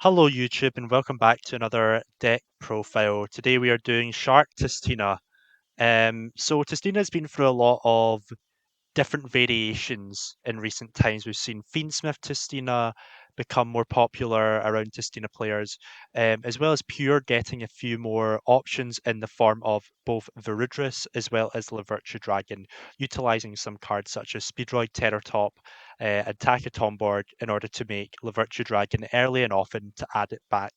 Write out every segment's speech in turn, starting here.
Hello YouTube and welcome back to another deck profile. Today we are doing Shark Tistina. So Tistina has been through a lot of different variations in recent times. We've seen Fiendsmith Tistina become more popular around Tistina players, as well as Pure getting a few more options in the form of both Virudris as well as Lavirtue Dragon, utilizing some cards such as Speedroid Terrortop and Takaton board in order to make Lavirtue Dragon early and often to add it back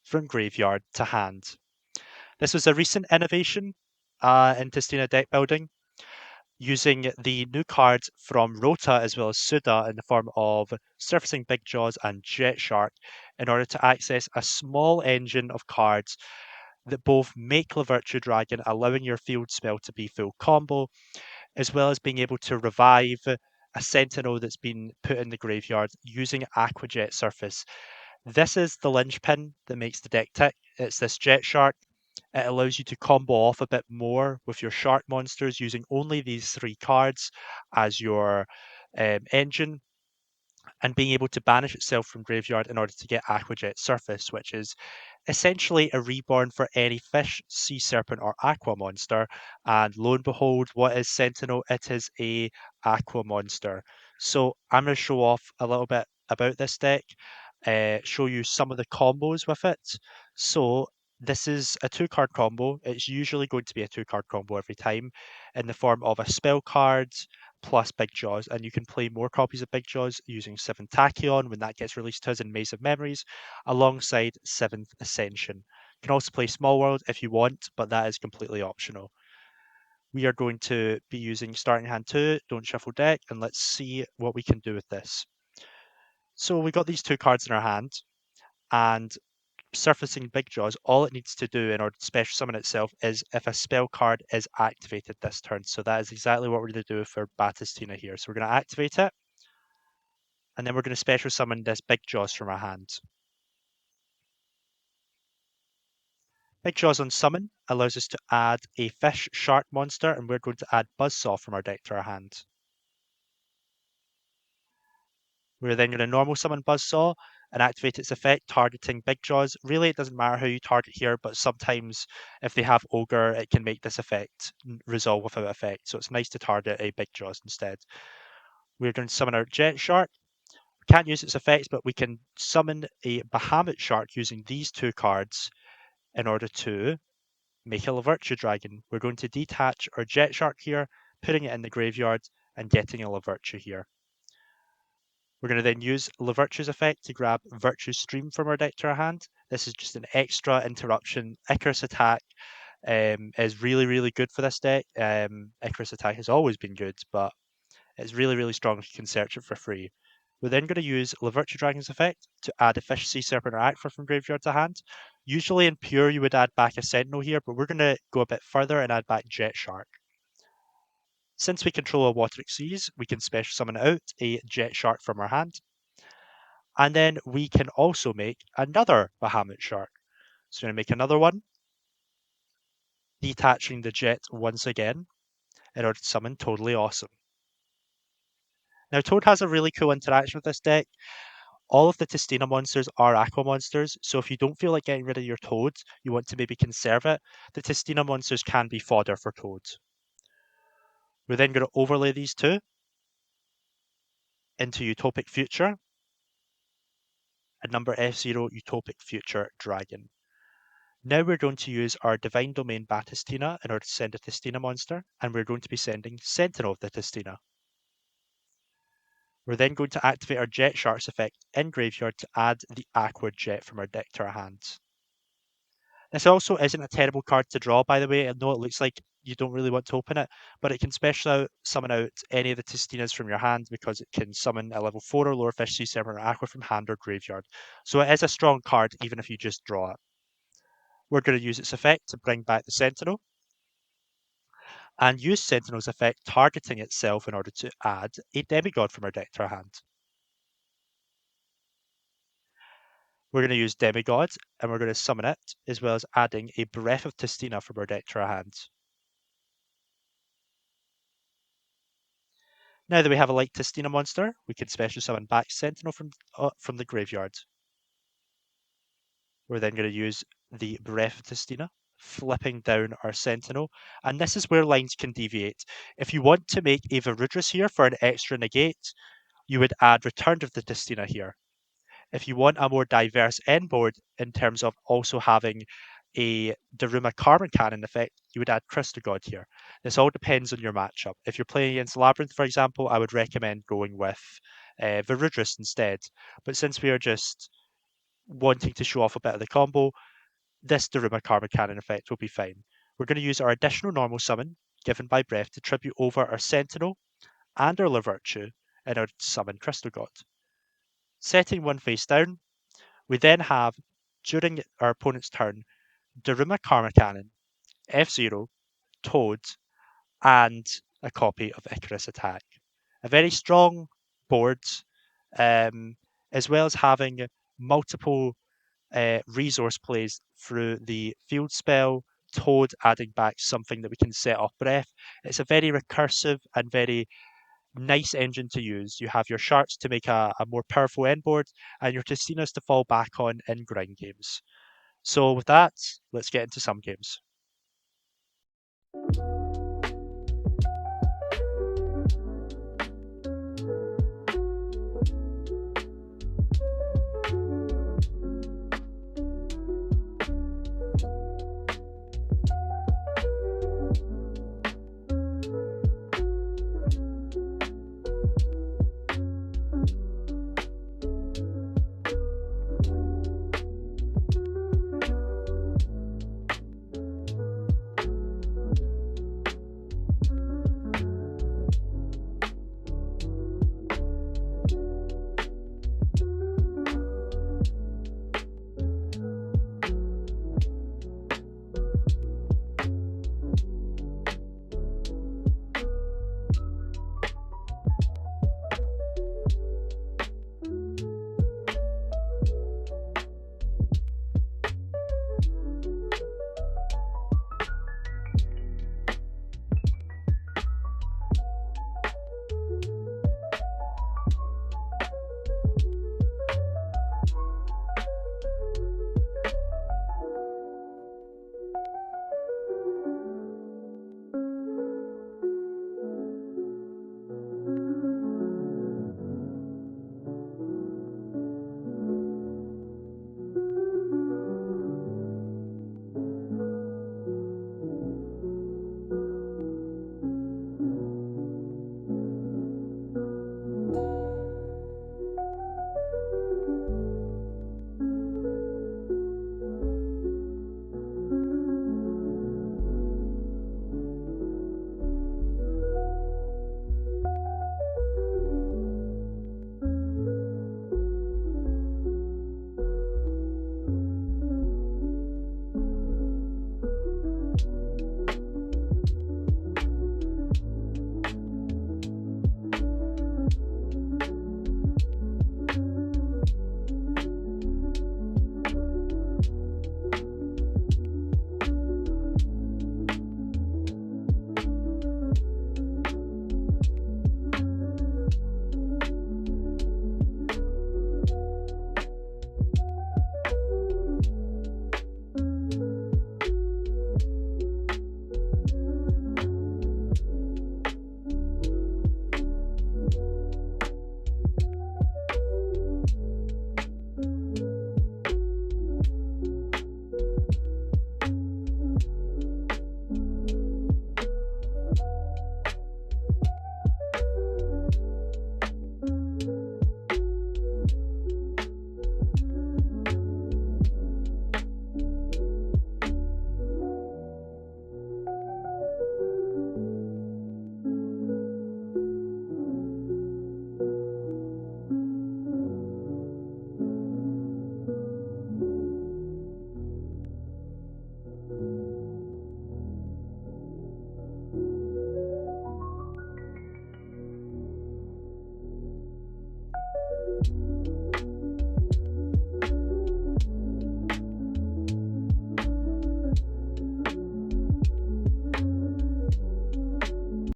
from graveyard to hand. This was a recent innovation in Tistina deck building, using the new cards from ROTA as well as SUDA in the form of Surfacing Big Jaws and Jet Shark in order to access a small engine of cards that both make Lavirtue Dragon, allowing your field spell to be full combo, as well as being able to revive a Sentinel that's been put in the graveyard using Aqua Jet Surface. This is the linchpin that makes the deck tick. It's this Jet Shark. It allows you to combo off a bit more with your shark monsters using only these three cards as your engine, and being able to banish itself from graveyard in order to get Aquajet Surface, which is essentially a reborn for any fish, sea serpent, or aqua monster. And lo and behold, what is Sentinel? It is a aqua monster. So I'm going to show off a little bit about this deck, show you some of the combos with it. So this is a two-card combo. It's usually going to be a two-card combo every time in the form of a spell card plus Big Jaws, and you can play more copies of Big Jaws using 7th Tachyon when that gets released to us in Maze of Memories, alongside 7th Ascension. You can also play Small World if you want, but that is completely optional. We are going to be using starting hand 2, don't shuffle deck, and let's see what we can do with this. So we got these two cards in our hand, and surfacing Big Jaws, all it needs to do in order to special summon itself is if a spell card is activated this turn. So that is exactly what we're going to do for Batistina here. So we're going to activate it, and then we're going to special summon this Big Jaws from our hand. Big Jaws on summon allows us to add a fish shark monster, and we're going to add Buzzsaw from our deck to our hand. We're then going to normal summon Buzzsaw and activate its effect, targeting Big Jaws. Really, it doesn't matter how you target here, but sometimes if they have Ogre, it can make this effect resolve without effect. So it's nice to target a Big Jaws instead. We're going to summon our Jet Shark. We can't use its effects, but we can summon a Bahamut Shark using these two cards in order to make a Lavirtue Dragon. We're going to detach our Jet Shark here, putting it in the graveyard, and getting a Lavirtue here. We're going to then use Lavirtue's effect to grab Virtue Stream from our deck to our hand. This is just an extra interruption. Icarus Attack is really, really good for this deck. Icarus Attack has always been good, but it's really, really strong if you can search it for free. We're then going to use Lavirtue Dragon's effect to add a Fish, Sea Serpent, or Aqua from graveyard to hand. Usually in Pure, you would add back a Sentinel here, but we're going to go a bit further and add back Jet Shark. Since we control a Wateric Seas, we can special summon out a Jet Shark from our hand. And then we can also make another Bahamut Shark. So we're going to make another one, detaching the Jet once again in order to summon Totally Awesome. Now, Toad has a really cool interaction with this deck. All of the Tistina monsters are Aqua monsters, so if you don't feel like getting rid of your Toad, you want to maybe conserve it, the Tistina monsters can be fodder for Toad. We're then going to overlay these two into Utopic Future and number F0 Utopic Future Dragon. Now we're going to use our Divine Domain Batistina in order to send a Tistina monster, and we're going to be sending Sentinel of the Tistina. We're then going to activate our Jet Shark's effect in graveyard to add the Aqua Jet from our deck to our hands. This also isn't a terrible card to draw, by the way. I know it looks like you don't really want to open it, but it can summon out any of the Tistinas from your hand because it can summon a level 4 or lower fish, sea serpent, or aqua from hand or graveyard. So it is a strong card even if you just draw it. We're going to use its effect to bring back the Sentinel, and use Sentinel's effect targeting itself in order to add a Demigod from our deck to our hand. We're going to use Demigod, and we're going to summon it, as well as adding a Breath of Tistina from our deck to our hands. Now that we have a light Tistina monster, we can special summon back Sentinel from the graveyard. We're then going to use the breath of Tistina, flipping down our sentinel, and this is where lines can deviate. If you want to make a Viridris here for an extra negate, you would add Return of the Tistina here. If you want a more diverse end board in terms of also having a Daruma Carbon Cannon effect, you would add Crystal God here. This all depends on your matchup. If you're playing against Labyrinth, for example, I would recommend going with Viridris instead. But since we are just wanting to show off a bit of the combo, this Daruma Carbon Cannon effect will be fine. We're going to use our additional normal summon given by Breath to tribute over our Sentinel and our La Virtue in our summon Crystal God. Setting one face down, we then have, during our opponent's turn, Daruma Karma Cannon, F-Zero, Toad, and a copy of Icarus Attack. A very strong board, as well as having multiple resource plays through the field spell, Toad adding back something that we can set off Breath. It's a very recursive and very nice engine to use. You have your sharks to make a more powerful end board, and your Tistinas to fall back on in grind games. So with that, let's get into some games.